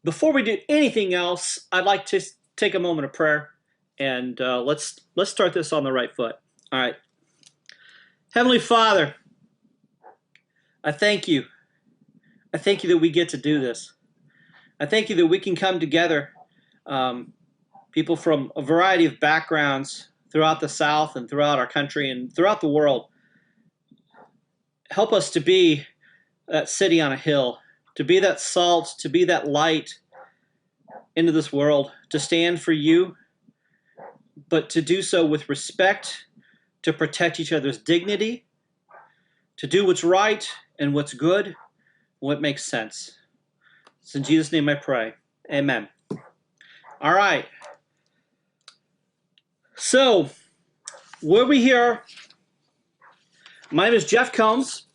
Before we do anything else, I'd like to take a moment of prayer, and let's start this on the right foot. All right, Heavenly Father, I thank you. I thank you that we get to do this. I thank you that we can come together, um, people from a variety of backgrounds throughout the South and throughout our country and throughout the world. Help us to be that city on a hill, to be that salt, to be that light into this world, to stand for you, but to do so with respect, to protect each other's dignity, to do what's right and what's good, what makes sense. It's in Jesus' name I pray. Amen. All right. So, where we here, my name is Jeff Combs,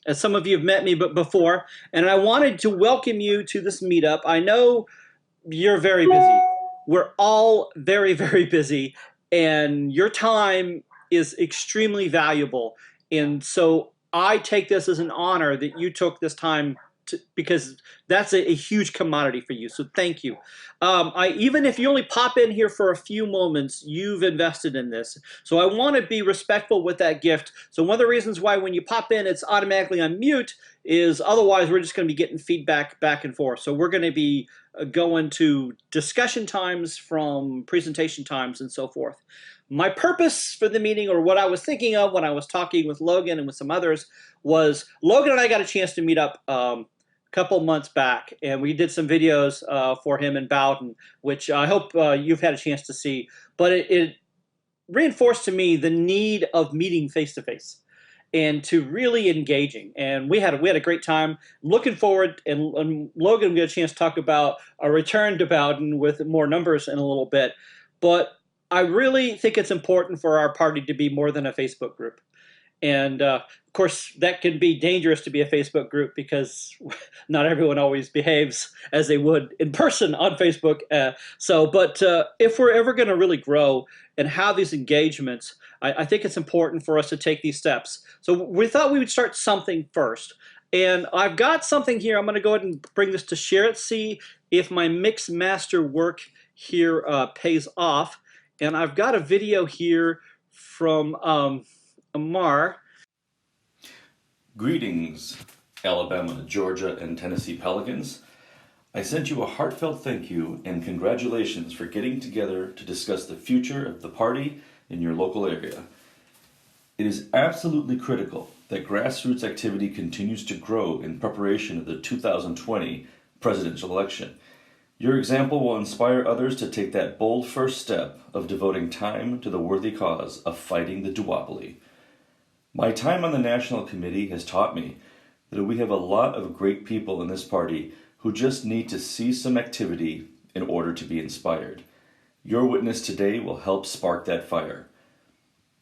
as some of you have met me before, and I wanted to welcome you to this meetup. I know you're very busy. We're all very, very busy, and your time is extremely valuable. And so I take this as an honor that you took this time because that's a huge commodity for you. So thank you. Even if you only pop in here for a few moments, you've invested in this. So I want to be respectful with that gift. So one of the reasons why when you pop in, it's automatically on mute is otherwise we're just going to be getting feedback back and forth. So we're going to be going to discussion times from presentation times and so forth. My purpose for the meeting, or what I was thinking of when I was talking with Logan and with some others, was Logan and I got a chance to meet up a couple months back, and we did some videos for him in Bowden, which I hope you've had a chance to see. But it reinforced to me the need of meeting face to face and to really engaging. And we had a great time. Looking forward, and Logan will get a chance to talk about a return to Bowden with more numbers in a little bit. But I really think it's important for our party to be more than a Facebook group. And of course, that can be dangerous to be a Facebook group because not everyone always behaves as they would in person on Facebook. But if we're ever going to really grow and have these engagements, I think it's important for us to take these steps. So we thought we would start something first. And I've got something here. I'm going to go ahead and bring this to share it, see if my mix master work here pays off. And I've got a video here from Amar. Greetings, Alabama, Georgia, and Tennessee Pelicans. I sent you a heartfelt thank you and congratulations for getting together to discuss the future of the party in your local area. It is absolutely critical that grassroots activity continues to grow in preparation of the 2020 presidential election. Your example will inspire others to take that bold first step of devoting time to the worthy cause of fighting the duopoly. My time on the National Committee has taught me that we have a lot of great people in this party who just need to see some activity in order to be inspired. Your witness today will help spark that fire.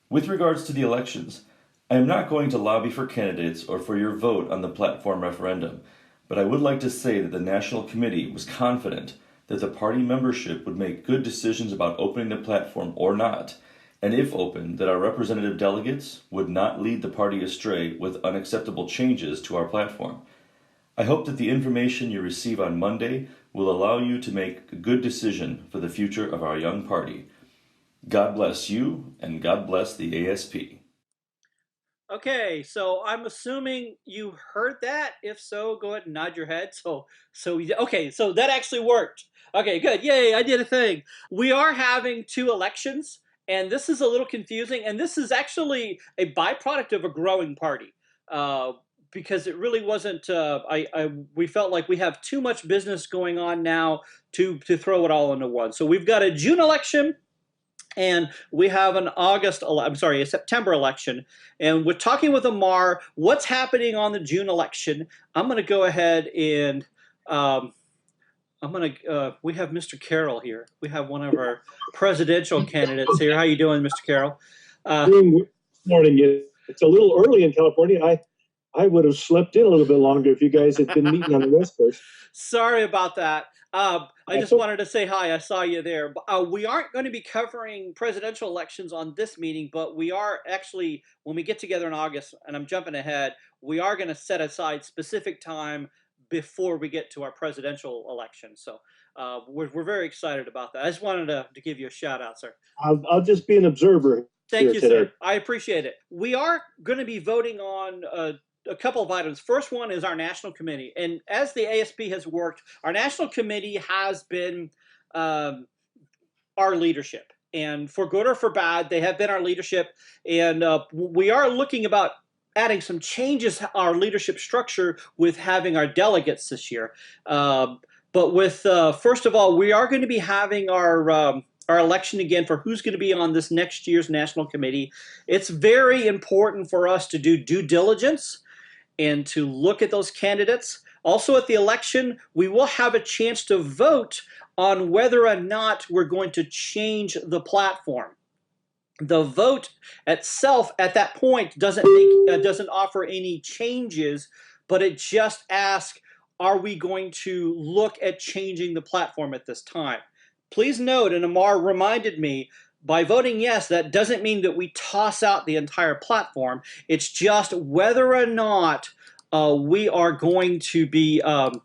With regards to the elections, I am not going to lobby for candidates or for your vote on the platform referendum, but I would like to say that the National Committee was confident that the party membership would make good decisions about opening the platform or not, and if open, that our representative delegates would not lead the party astray with unacceptable changes to our platform. I hope that the information you receive on Monday will allow you to make a good decision for the future of our young party. God bless you, and God bless the ASP. Okay, so I'm assuming you heard that. If so, go ahead and nod your head. Okay, so that actually worked. Okay, good. Yay, I did a thing. We are having two elections, and this is a little confusing, and this is actually a byproduct of a growing party. Because it really wasn't. We felt like we have too much business going on now to throw it all into one. So we've got a June election, and we have a September election. And we're talking with Amar. What's happening on the June election? I'm going to go ahead and we have Mr. Carroll here. We have one of our presidential candidates here. How you doing, Mr. Carroll? Good morning. It's a little early in California. I would have slept in a little bit longer if you guys had been meeting on the West Coast. Sorry about that. I just wanted to say hi. I saw you there. We aren't going to be covering presidential elections on this meeting, but we are actually, when we get together in August, and I'm jumping ahead, we are going to set aside specific time before we get to our presidential election. So we're very excited about that. I just wanted to give you a shout out, sir. I'll just be an observer Thank here you, today. sir. I appreciate it. We are going to be voting on a couple of items. First one is our national committee. And as the ASP has worked, our national committee has been our leadership. And for good or for bad, they have been our leadership. And we are looking about adding some changes our leadership structure with having our delegates this year. But with first of all, we are going to be having our election again for who's going to be on this next year's national committee. It's very important for us to do due diligence and to look at those candidates. Also, at the election, we will have a chance to vote on whether or not we're going to change the platform. The vote itself at that point doesn't offer any changes, but it just asks, are we going to look at changing the platform at this time? Please note, and Amar reminded me, by voting yes, that doesn't mean that we toss out the entire platform. It's just whether or not we are going to even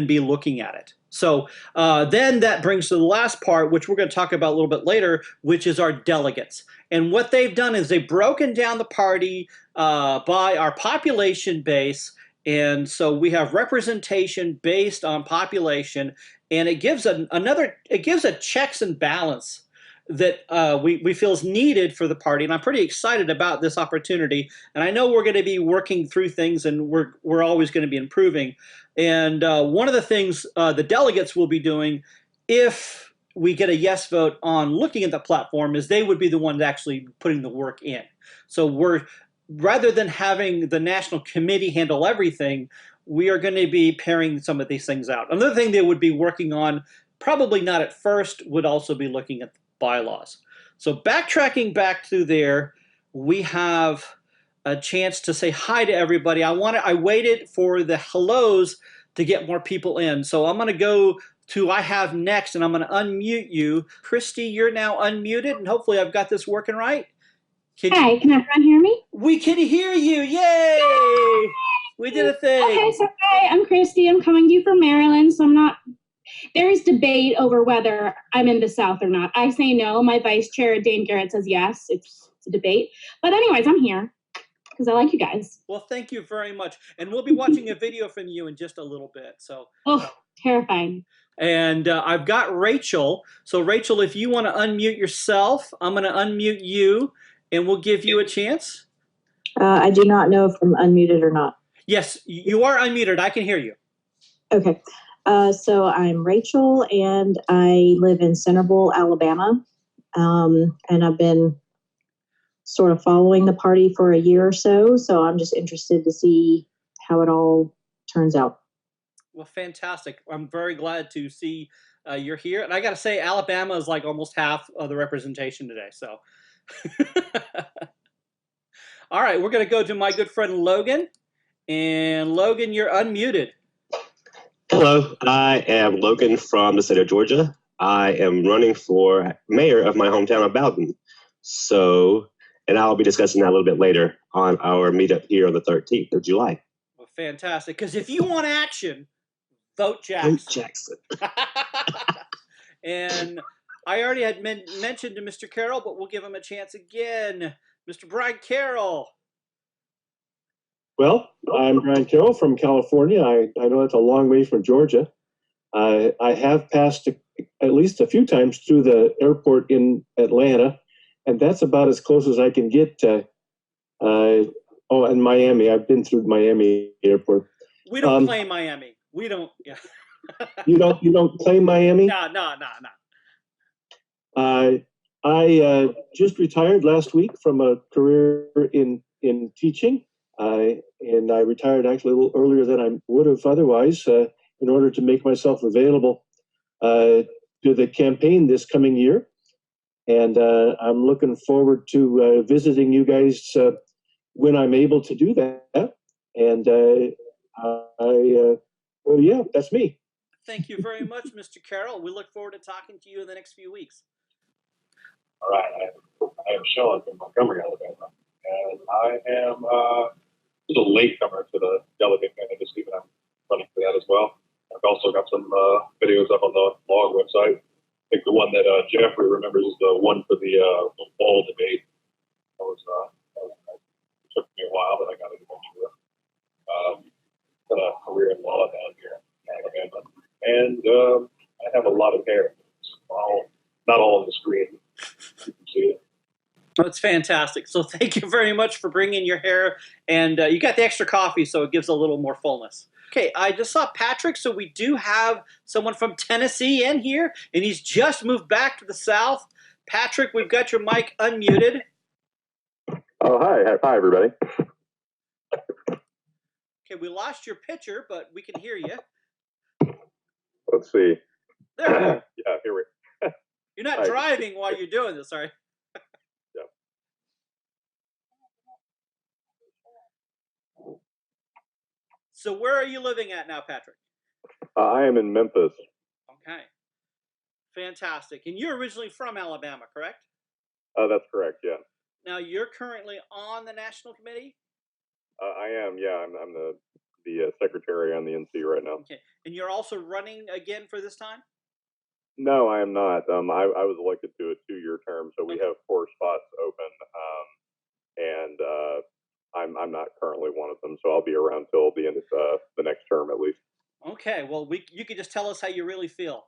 be looking at it. So then that brings to the last part, which we're going to talk about a little bit later, which is our delegates. And what they've done is they've broken down the party by our population base. And so we have representation based on population, and it gives a checks and balance that we feel is needed for the party. And I'm pretty excited about this opportunity. And I know we're going to be working through things, and we're always going to be improving. And one of the things the delegates will be doing, if we get a yes vote on looking at the platform, is they would be the ones actually putting the work in. So rather than having the national committee handle everything, we are going to be paring some of these things out. Another thing they would be working on, probably not at first, would also be looking at the bylaws. So backtracking back through there, we have a chance to say hi to everybody. I waited for the hellos to get more people in. So I'm going to go to I have next, and I'm going to unmute you. Christy, you're now unmuted, and hopefully I've got this working right. Hi, can everyone hear me? We can hear you. Yay! We did a thing. Okay, so hi, I'm Christy. I'm coming to you from Maryland, so there is debate over whether I'm in the South or not. I say no. My vice chair, Dane Garrett, says yes. It's a debate. But anyways, I'm here because I like you guys. Well, thank you very much. And we'll be watching a video from you in just a little bit. So. Oh, terrifying. And I've got Rachel. So Rachel, if you want to unmute yourself, I'm going to unmute you, and we'll give you a chance. I do not know if I'm unmuted or not. Yes, you are unmuted. I can hear you. Okay. So I'm Rachel, and I live in Centerville, Alabama. And I've been sort of following the party for a year or so. So I'm just interested to see how it all turns out. Well, fantastic. I'm very glad to see you're here. And I got to say, Alabama is like almost half of the representation today. So, all right, we're going to go to my good friend Logan. And Logan, you're unmuted. Hello, I am Logan from the state of Georgia. I am running for mayor of my hometown of Bowden. And I'll be discussing that a little bit later on our meetup here on the 13th of July. Well, fantastic. Because if you want action, vote Jackson. Vote Jackson. And I already had mentioned to Mr. Carroll, but we'll give him a chance again. Mr. Brian Carroll. Well, I'm Brian Carroll from California. I know it's a long way from Georgia. I have passed at least a few times through the airport in Atlanta, and that's about as close as I can get to. And Miami. I've been through Miami airport. We don't claim Miami. We don't. Yeah. You don't claim Miami? No. I just retired last week from a career in teaching. And I retired actually a little earlier than I would have otherwise in order to make myself available to the campaign this coming year. And I'm looking forward to visiting you guys when I'm able to do that. And well, yeah, that's me. Thank you very much, Mr. Carroll. We look forward to talking to you in the next few weeks. All right, I am Sean from Montgomery, Alabama, and I am was a latecomer to the delegate candidacy, but I'm running for that as well. I've also got some videos up on the blog website. I think the one that Jeffrey remembers is the one for the wall debate. It took me a while, but I got it eventually. Got a career in law down here in Alabama, and I have a lot of hair. Not all on the screen. You can see it. That's fantastic. So thank you very much for bringing your hair, and you got the extra coffee, so it gives a little more fullness. Okay, I just saw Patrick, so we do have someone from Tennessee in here, and he's just moved back to the South. Patrick, we've got your mic unmuted. Oh, hi, everybody. Okay, we lost your picture, but we can hear you. Let's see. There we go. Yeah, here we. You're not Hi. driving while you're doing this, sorry. Yeah. So where are you living at now, Patrick? I am in Memphis. Okay. Fantastic. And you're originally from Alabama, correct? That's correct. Yeah. Now you're currently on the national committee? I am. Yeah, I'm the secretary on the NC right now. Okay. And you're also running again for this time? No, I am not. I was elected to a 2-year term, so we have 4 spots open, and I'm not currently one of them. So I'll be around till the end of the next term at least. Okay. Well, you could just tell us how you really feel,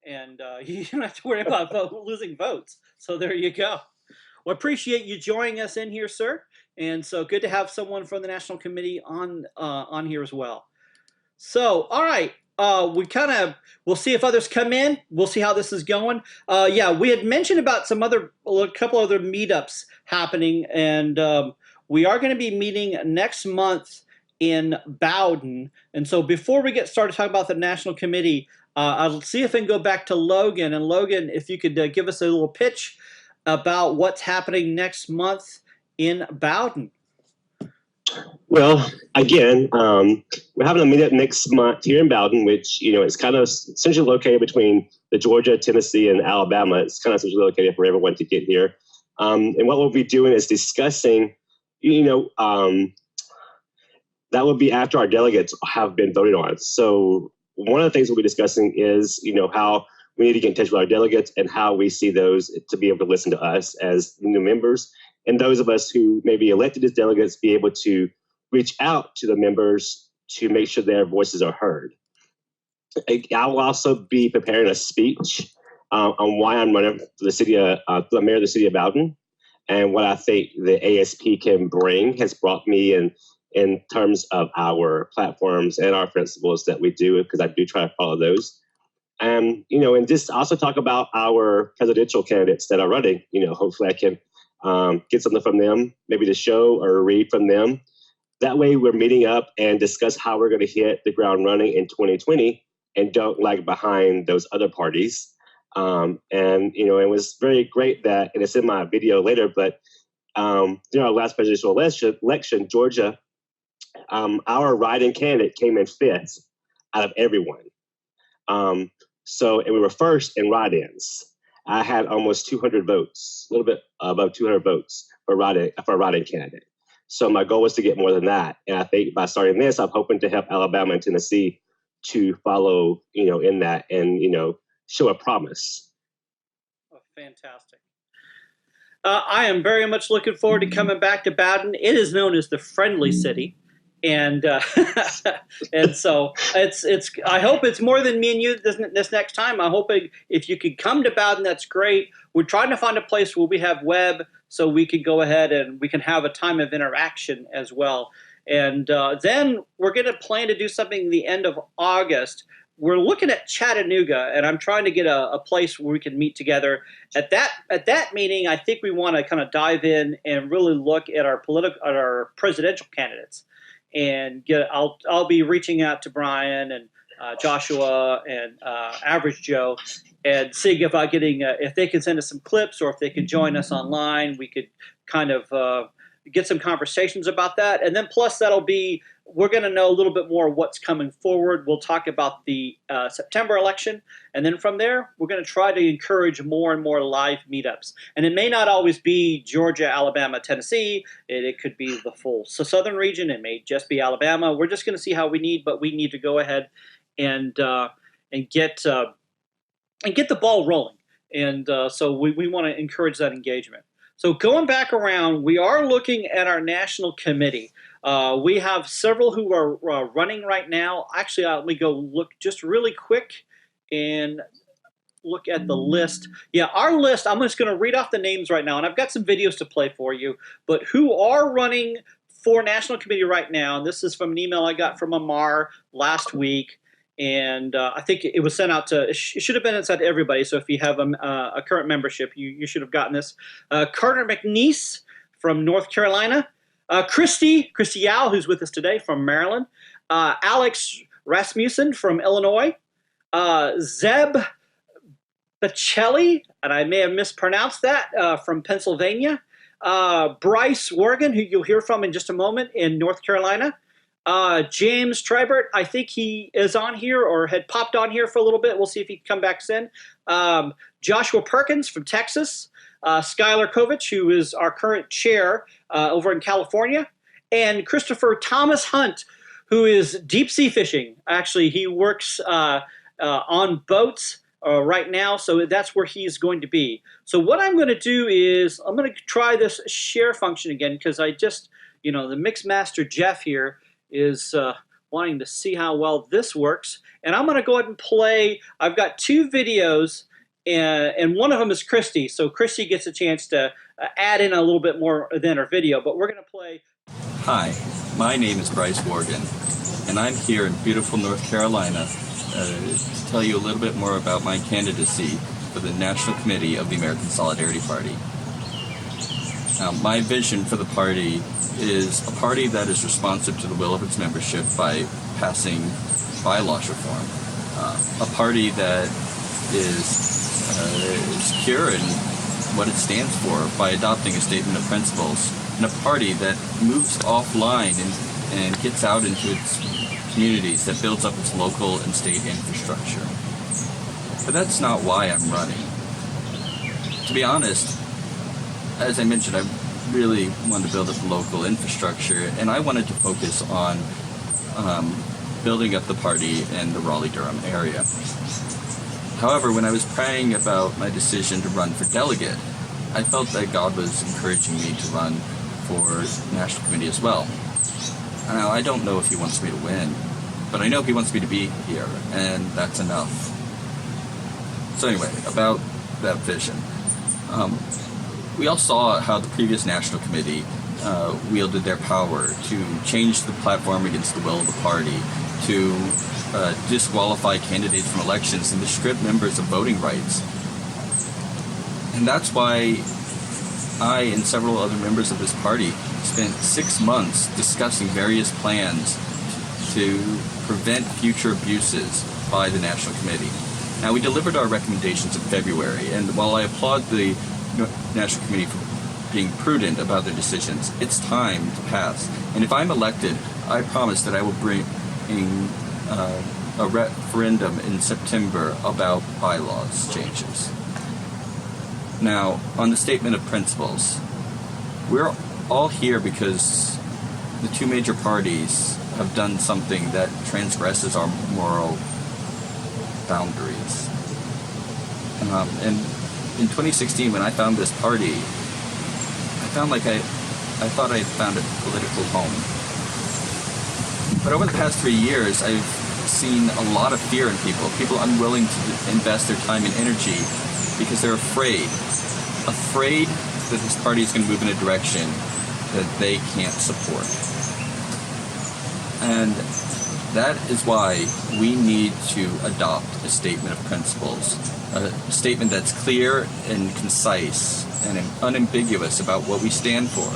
and you don't have to worry about losing votes. So there you go. Well, appreciate you joining us in here, sir. And so good to have someone from the National Committee on here as well. So, all right. We'll see if others come in. We'll see how this is going. Yeah, we had mentioned about a couple other meetups happening, and we are going to be meeting next month in Bowden. And so before we get started talking about the National Committee, I'll see if I can go back to Logan. And Logan, if you could give us a little pitch about what's happening next month in Bowden. Well, again, we're having a meetup next month here in Bowden, which, it's kind of essentially located between the Georgia, Tennessee, and Alabama. It's kind of essentially located for everyone to get here. And what we'll be doing is discussing, that will be after our delegates have been voted on. So one of the things we'll be discussing is, how we need to get in touch with our delegates and how we see those to be able to listen to us as new members. And those of us who may be elected as delegates be able to reach out to the members to make sure their voices are heard. I will also be preparing a speech on why I'm running for the mayor of the city of Bowden, and what I think the ASP can bring, has brought me in terms of our platforms and our principles that we do, because I do try to follow those. And just also talk about our presidential candidates that are running. Hopefully I can get something from them, maybe to show or read from them. That way we're meeting up and discuss how we're going to hit the ground running in 2020 and don't lag behind those other parties. And it was very great that, and it's in my video later, but during our last presidential election, Georgia, our write-in candidate came in 5th out of everyone. And we were first in write-ins. I had almost 200 votes, a little bit above 200 votes for a write-in candidate. So my goal was to get more than that. And I think by starting this, I'm hoping to help Alabama and Tennessee to follow, in that and, show a promise. Oh, fantastic. I am very much looking forward to coming back to Bowden. It is known as the Friendly City. And and so it's. I hope it's more than me and you this next time. I'm hoping if you could come to Bowden, that's great. We're trying to find a place where we have web, so we could go ahead and we can have a time of interaction as well. And then we're going to plan to do something the end of August. We're looking at Chattanooga, and I'm trying to get a place where we can meet together. At that meeting, I think we want to kind of dive in and really look at our presidential candidates. And I'll be reaching out to Brian and Joshua and Average Joe and seeing about getting if they can send us some clips, or if they could join us online. We could kind of get some conversations about that. And then plus that'll be we're going to know a little bit more what's coming forward. We'll talk about the September election, and then from there, we're going to try to encourage more and more live meetups. And it may not always be Georgia, Alabama, Tennessee. It could be the full southern region. It may just be Alabama. We're just going to see how we need, but we need to go ahead and get the ball rolling. And so we want to encourage that engagement. So going back around, we are looking at our national committee. We have several who are running right now. Actually, let me go look just really quick and look at the list. Yeah, our list, I'm just going to read off the names right now, and I've got some videos to play for you. But who are running for national committee right now, and this is from an email I got from Amar last week. And I think it was sent out to, it should have been sent to everybody. So if you have a current membership, you should have gotten this. Carter McNeese from North Carolina. Christy Yao, who's with us today, from Maryland. Alex Rasmussen from Illinois. Zeb Bacelli, and I may have mispronounced that, from Pennsylvania. Bryce Worgan, who you'll hear from in just a moment, in North Carolina. James Tribert, I think he is on here or had popped on here for a little bit. We'll see if he can come back soon. Joshua Perkins from Texas. Skylar Kovich, who is our current chair over in California. And Christopher Thomas Hunt, who is deep sea fishing. Actually, he works on boats right now, so that's where he's going to be. So what I'm going to do is I'm going to try this share function again, because I just, the Mixmaster Jeff here is wanting to see how well this works. And I'm going to go ahead and play. I've got two videos, and one of them is Christy. So Christy gets a chance to add in a little bit more than her video, but we're going to play. Hi, my name is Bryce Worgan, and I'm here in beautiful North Carolina to tell you a little bit more about my candidacy for the National Committee of the American Solidarity Party. Now, my vision for the party is a party that is responsive to the will of its membership by passing bylaws reform. A party that is secure in what it stands for by adopting a statement of principles, and a party that moves offline and gets out into its communities, that builds up its local and state infrastructure. But that's not why I'm running. To be honest, as I mentioned, I really wanted to build up the local infrastructure, and I wanted to focus on building up the party in the Raleigh-Durham area. However, when I was praying about my decision to run for delegate, I felt that God was encouraging me to run for National Committee as well. Now, I don't know if He wants me to win, but I know He wants me to be here, and that's enough. So anyway, about that vision. We all saw how the previous National Committee wielded their power to change the platform against the will of the party, to disqualify candidates from elections, and to strip members of voting rights. And that's why I and several other members of this party spent 6 months discussing various plans to prevent future abuses by the National Committee. Now, we delivered our recommendations in February, and while I applaud the National Committee for being prudent about their decisions, it's time to pass. And if I'm elected, I promise that I will bring a referendum in September about bylaws changes. Now, on the statement of principles, we're all here because the two major parties have done something that transgresses our moral boundaries. And in 2016, when I found this party, I thought I had found a political home. But over the past 3 years, I've seen a lot of fear in people unwilling to invest their time and energy because they're afraid that this party is going to move in a direction that they can't support. And that is why we need to adopt a statement of principles, a statement that's clear and concise and unambiguous about what we stand for,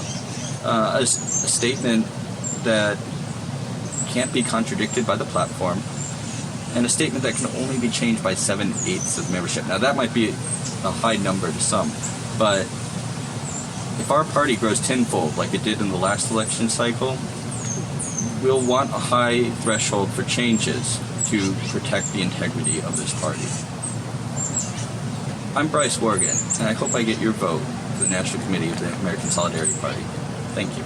a statement that can't be contradicted by the platform, and a statement that can only be changed by 7/8 of membership. Now, that might be a high number to some, but if our party grows tenfold like it did in the last election cycle, we'll want a high threshold for changes to protect the integrity of this party. I'm Bryce Worgan, and I hope I get your vote for the National Committee of the American Solidarity Party. Thank you.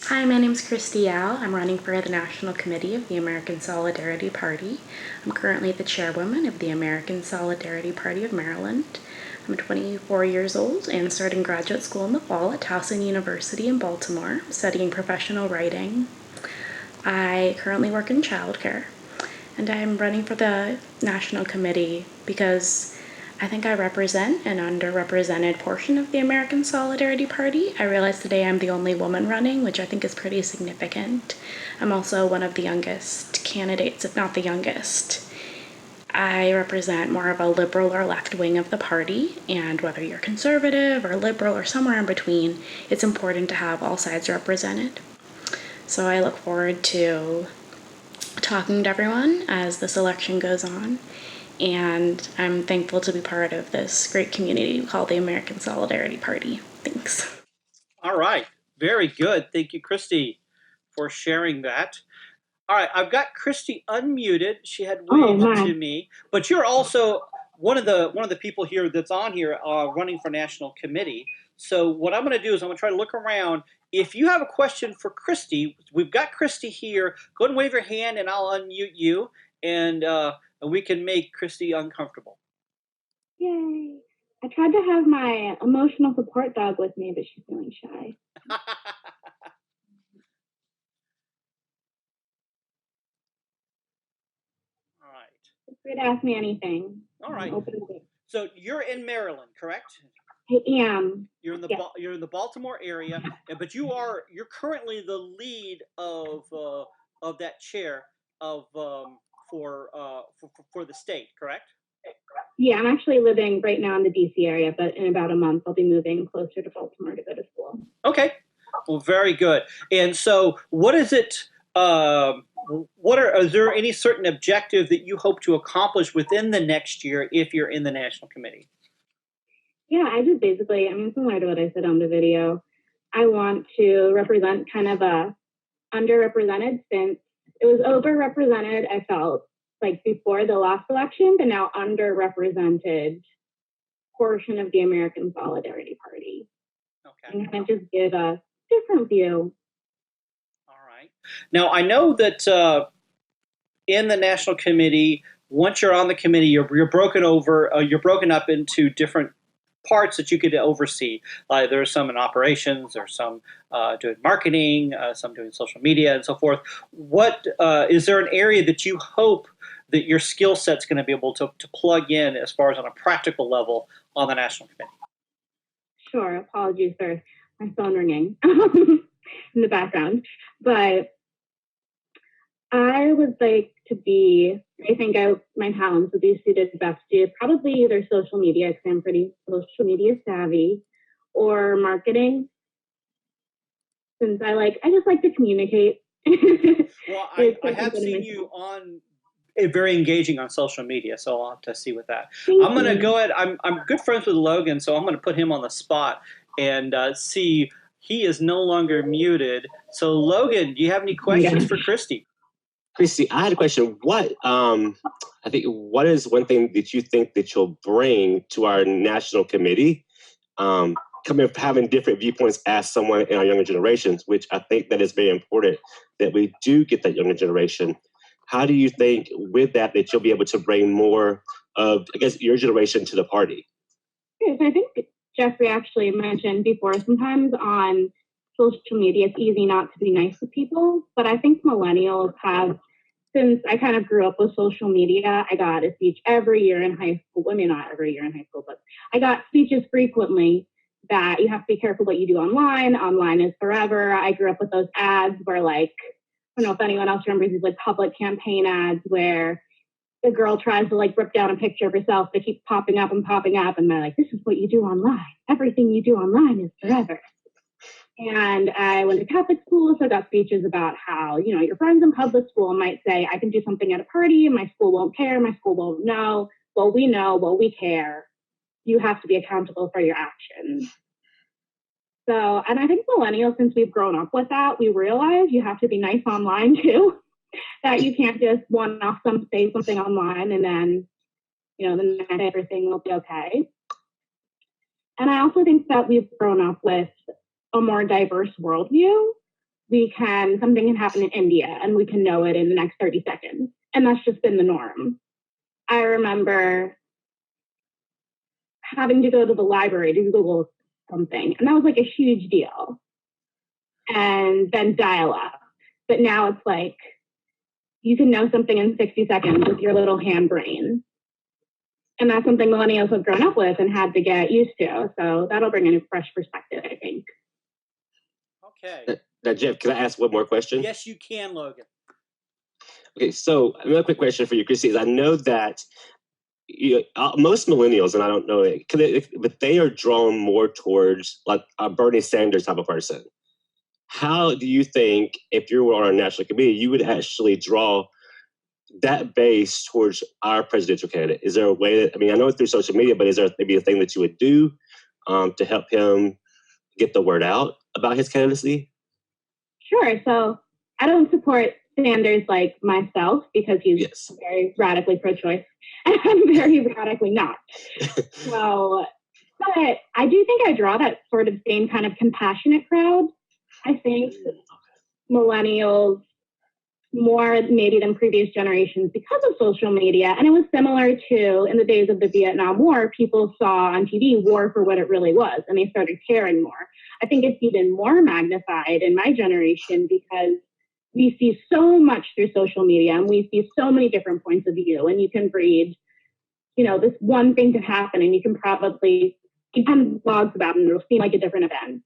Hi, my name is Christy Yao. I'm running for the National Committee of the American Solidarity Party. I'm currently the chairwoman of the American Solidarity Party of Maryland. I'm 24 years old and starting graduate school in the fall at Towson University in Baltimore, studying professional writing. I currently work in childcare, and I'm running for the National Committee because I think I represent an underrepresented portion of the American Solidarity Party. I realize today I'm the only woman running, which I think is pretty significant. I'm also one of the youngest candidates, if not the youngest. I represent more of a liberal or left wing of the party, and whether you're conservative or liberal or somewhere in between, it's important to have all sides represented. So I look forward to talking to everyone as this election goes on. And I'm thankful to be part of this great community called the American Solidarity Party. Thanks. All right. Very good. Thank you, Christy, for sharing that. All right. I've got Christy unmuted. She had waved to me, but you're also one of the people here that's on here running for national committee. So what I'm going to do is I'm going to try to look around. If you have a question for Christy, we've got Christy here. Go ahead and wave your hand, and I'll unmute you, and we can make Christy uncomfortable. Yay. I tried to have my emotional support dog with me, but she's feeling shy. All right. Feel free to ask me anything. All right. Open to it. So you're in Maryland, correct? I am. You're in the you're in the Baltimore area, but you're currently the lead of that chair of for the state, correct? Yeah, I'm actually living right now in the DC area, but in about a month I'll be moving closer to Baltimore to go to school. Okay, well, very good. And so, what is it? Is there any certain objective that you hope to accomplish within the next year if you're in the national committee? Yeah, I just basically, similar to what I said on the video, I want to represent kind of a underrepresented, since it was overrepresented, I felt like before the last election, but now underrepresented portion of the American Solidarity Party. Okay. And kind of just give a different view. All right. Now, I know that in the national committee, once you're on the committee, you're broken up into different parts that you could oversee. There are some in operations, there's some doing marketing, some doing social media, and so forth. What is there an area that you hope that your skill set's going to be able to plug in as far as on a practical level on the national committee? Sure. Apologies for my phone ringing in the background, but I would like to be, my talents would be suited best to probably either social media, because I'm pretty social media savvy, or marketing, since I just like to communicate. Well, I have seen you on very engaging on social media, so I'll have to see with that. I'm going to go ahead. I'm good friends with Logan, so I'm going to put him on the spot and see. He is no longer muted. So Logan, do you have any questions for Christy? Christy, I had a question. What is one thing that you think that you'll bring to our national committee? Having different viewpoints as someone in our younger generations, which I think that is very important that we do get that younger generation. How do you think with that you'll be able to bring more of, I guess, your generation to the party? Yes, I think Jeffrey actually mentioned before, sometimes on social media, it's easy not to be nice to people, but I think millennials have, since I kind of grew up with social media, I got a speech every year in high school. I mean, not every year in high school, but I got speeches frequently that you have to be careful what you do online. Online is forever. I grew up with those ads where, like, I don't know if anyone else remembers these like public campaign ads where the girl tries to like rip down a picture of herself that keeps popping up, and they're like, this is what you do online. Everything you do online is forever. And I went to Catholic school, so I got speeches about how, your friends in public school might say, I can do something at a party and my school won't care, my school won't know. Well, we know, well, we care. You have to be accountable for your actions. So, and I think millennials, since we've grown up with that, we realize you have to be nice online too. That you can't just say something online and then, the next day everything will be okay. And I also think that we've grown up with a more diverse worldview. Something can happen in India and we can know it in the next 30 seconds. And that's just been the norm. I remember having to go to the library to Google something, and that was like a huge deal. And then dial up. But now it's like, you can know something in 60 seconds with your little hand brain. And that's something millennials have grown up with and had to get used to. So that'll bring in a fresh perspective, I think. Okay. Now, Jeff, can I ask one more question? Yes, you can, Logan. Okay, so another quick question for you, Christy, is I know that most millennials, and I don't know it, but they are drawn more towards like a Bernie Sanders type of person. How do you think, if you were on a national committee, you would actually draw that base towards our presidential candidate? Is there a way that, I know it's through social media, but is there maybe a thing that you would do to help him get the word out about his candidacy? Sure. So I don't support Sanders like myself because he's very radically pro-choice and I'm very radically not. So, but I do think I draw that sort of same kind of compassionate crowd. I think millennials more maybe than previous generations because of social media. And it was similar to in the days of the Vietnam War, people saw on TV war for what it really was, and they started caring more. I think it's even more magnified in my generation because we see so much through social media and we see so many different points of view, and you can read, this one thing could happen and you can probably keep 10 blogs about it and it'll seem like a different event.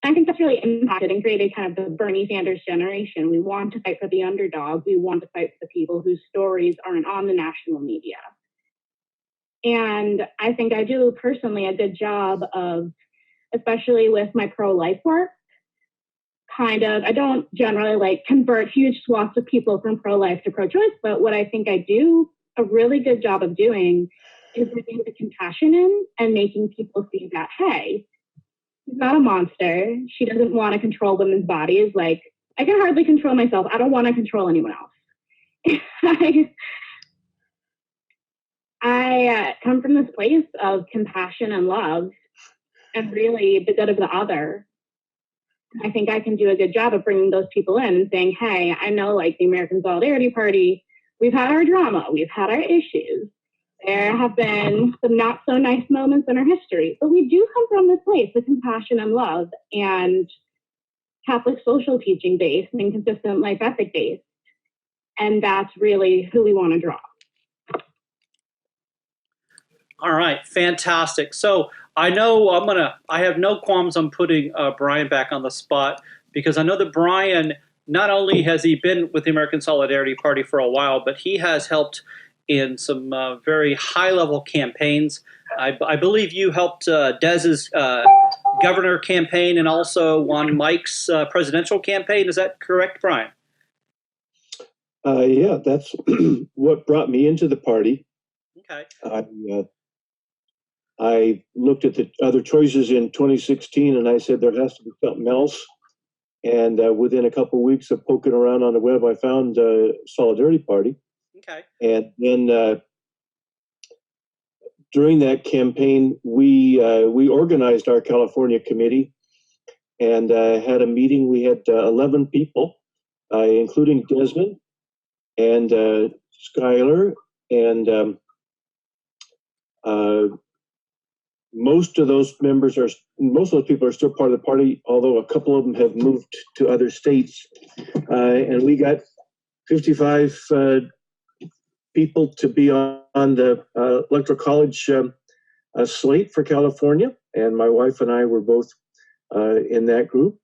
I think that's really impacted and created kind of the Bernie Sanders generation. We want to fight for the underdog. We want to fight for the people whose stories aren't on the national media. And I think I do personally a good job of, especially with my pro-life work, I don't generally convert huge swaths of people from pro-life to pro-choice, but what I think I do a really good job of doing is bringing the compassion in and making people see that, hey, she's not a monster. She doesn't want to control women's bodies. I can hardly control myself. I don't want to control anyone else. I come from this place of compassion and love and really the good of the other. I think I can do a good job of bringing those people in and saying, hey, I know the American Solidarity Party, we've had our drama, we've had our issues. There have been some not so nice moments in our history, but we do come from this place of compassion and love and Catholic social teaching based and consistent life ethic based. And that's really who we want to draw. All right, fantastic. So I know I have no qualms on putting Brian back on the spot because I know that Brian, not only has he been with the American Solidarity Party for a while, but he has helped in some very high-level campaigns. I believe you helped Dez's governor campaign and also won Mike's presidential campaign. Is that correct, Brian? Yeah, that's what brought me into the party. Okay. I looked at the other choices in 2016 and I said there has to be something else. And within a couple of weeks of poking around on the web, I found Solidarity Party. Okay. And then during that campaign, we organized our California committee and had a meeting. We had 11 people, including Desmond and Skylar, and most of those people are still part of the party, although a couple of them have moved to other states. And we got 55 people to be on the Electoral College slate for California. And my wife and I were both in that group.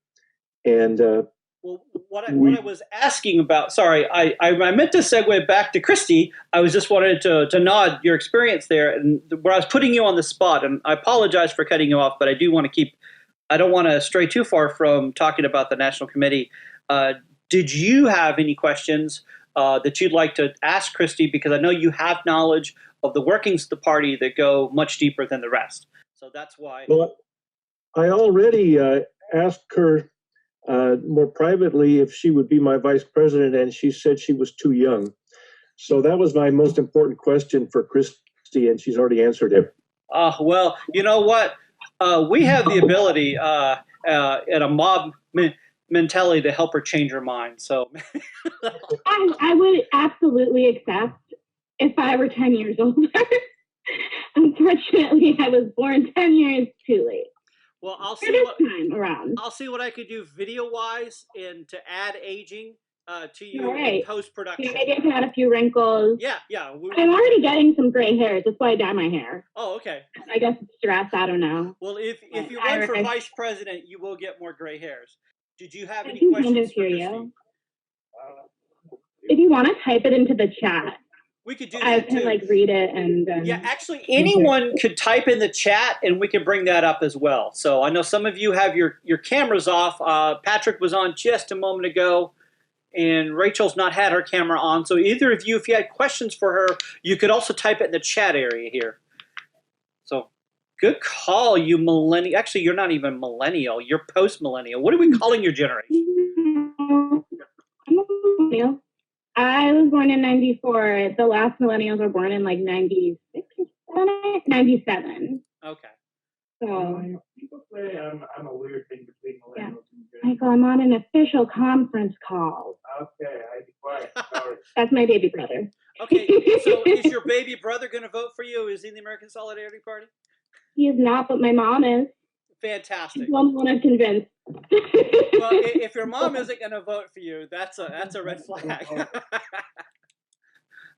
And well, what I was asking about, sorry, I meant to segue back to Christy. I was just wanted to nod your experience there, and where I was putting you on the spot, and I apologize for cutting you off, but I do want to I don't want to stray too far from talking about the National Committee. Did you have any questions that you'd like to ask Christy? Because I know you have knowledge of the workings of the party that go much deeper than the rest. So that's why. Well, I already asked her more privately if she would be my vice president, and she said she was too young. So that was my most important question for Christy, and she's already answered it. Well, you know what? We have the ability at a mob mentality to help her change her mind. So I would absolutely accept if I were 10 years older. Unfortunately, I was born 10 years too late. well, I'll For see this what time around. I'll see what I could do video wise and to add aging to you All right. in post production. Yeah, maybe I can add a few wrinkles. Yeah. I'm already getting some gray hairs. That's why I dye my hair. Oh, okay. I guess it's stress. I don't know. Well, if you run for vice president, you will get more gray hairs. Did you have any can questions kind of for hear Christy? you. If you want to type it into the chat, We could do I that can too. like read it and. Yeah, actually, anyone could type in the chat, and we can bring that up as well. So I know some of you have your cameras off. Patrick was on just a moment ago, and Rachel's not had her camera on. So either of you, if you had questions for her, you could also type it in the chat area here. So good call, you millennial. Actually, you're not even millennial. You're post-millennial. What are we calling your generation? I'm a millennial. I was born in 94. The last millennials were born in like 96 or 97. Okay. So People say I'm a weird thing between millennials and Gen Z. Michael, I'm on an official conference call. Okay, I'd be quiet. Sorry. That's my baby brother. Okay, so is your baby brother going to vote for you? Is he in the American Solidarity Party? He is not, but my mom is. Fantastic. She's one I've convinced. Well, if your mom isn't going to vote for you, that's a red flag.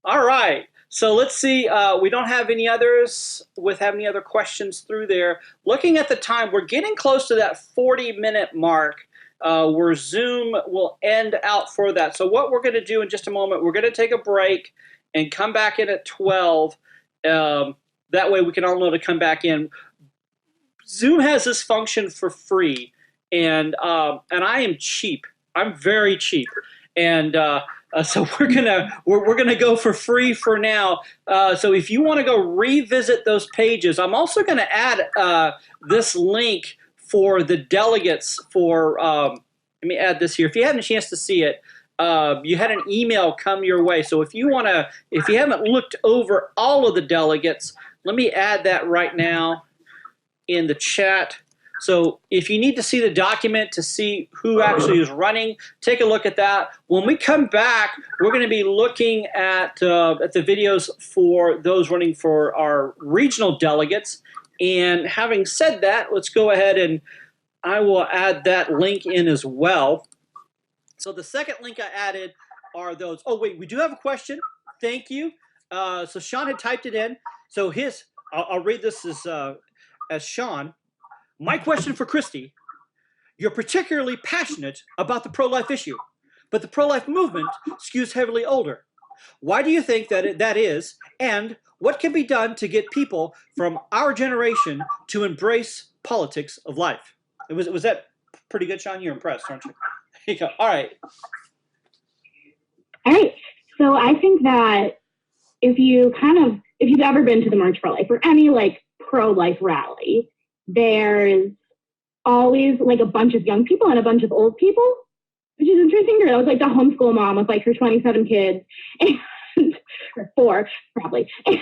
All right. So let's see. We don't have any others have any other questions through there. Looking at the time, we're getting close to that 40-minute mark where Zoom will end out for that. So what we're going to do in just a moment, we're going to take a break and come back in at 12. That way we can all know to come back in. Zoom has this function for free, and I am cheap. I'm very cheap, and so we're gonna go for free for now. So if you want to go revisit those pages, I'm also going to add this link for the delegates. Let me add this here. If you haven't a chance to see it, you had an email come your way. So if you haven't looked over all of the delegates, let me add that right now in the chat. So if you need to see the document to see who actually is running, take a look at that. When we come back, we're going to be looking at the videos for those running for our regional delegates. And having said that, let's go ahead and I will add that link in as well. So the second link I added are those. Oh, wait, we do have a question. Thank you. So Sean had typed it in. So I'll read this as Sean. My question for Christy: you're particularly passionate about the pro-life issue, but the pro-life movement skews heavily older. Why do you think that is, and what can be done to get people from our generation to embrace politics of life? Was that pretty good, Sean? You're impressed, aren't you? There you go. All right. All right. So I think that if you've ever been to the March for Life or any like pro-life rally, there's always like a bunch of young people and a bunch of old people, which is interesting. I was like the homeschool mom with like her 27 kids, and or 4 probably. And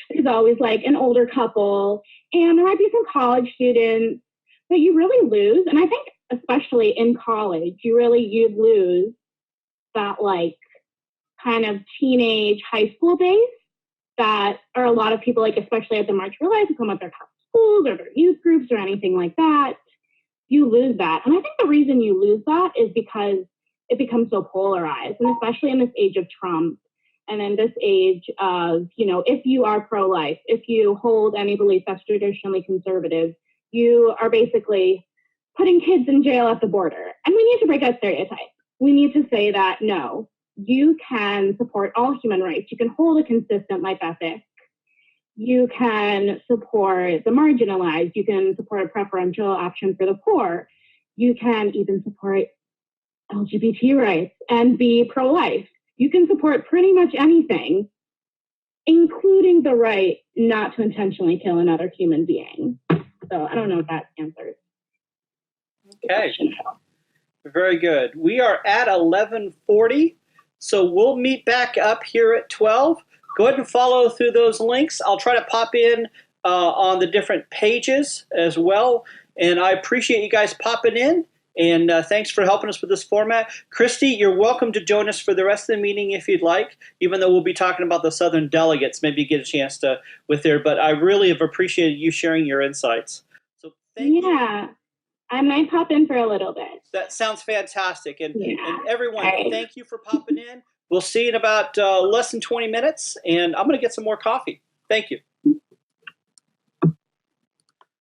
there's always like an older couple, and there might be some college students, but you really lose. And I think especially in college, you'd lose that like kind of teenage high school base that are a lot of people, like especially at the March for Life, who come with their schools or their youth groups or anything like that. You lose that. And I think the reason you lose that is because it becomes so polarized, and especially in this age of Trump and in this age of, if you are pro-life, if you hold any belief that's traditionally conservative, you are basically putting kids in jail at the border. And we need to break that stereotype. We need to say that, no, you can support all human rights. You can hold a consistent life ethic. You can support the marginalized. You can support a preferential option for the poor. You can even support LGBT rights and be pro-life. You can support pretty much anything, including the right not to intentionally kill another human being. So I don't know if that answers. Okay. Very good. We are at 11:40, so we'll meet back up here at 12. Go ahead and follow through those links. I'll try to pop in on the different pages as well. And I appreciate you guys popping in. And thanks for helping us with this format. Christy, you're welcome to join us for the rest of the meeting if you'd like, even though we'll be talking about the Southern delegates. Maybe you get a chance to with there. But I really have appreciated you sharing your insights. So thank you. Yeah, I might pop in for a little bit. That sounds fantastic. And Yeah. everyone, All right. thank you for popping in. We'll see you in about less than 20 minutes. And I'm going to get some more coffee. Thank you.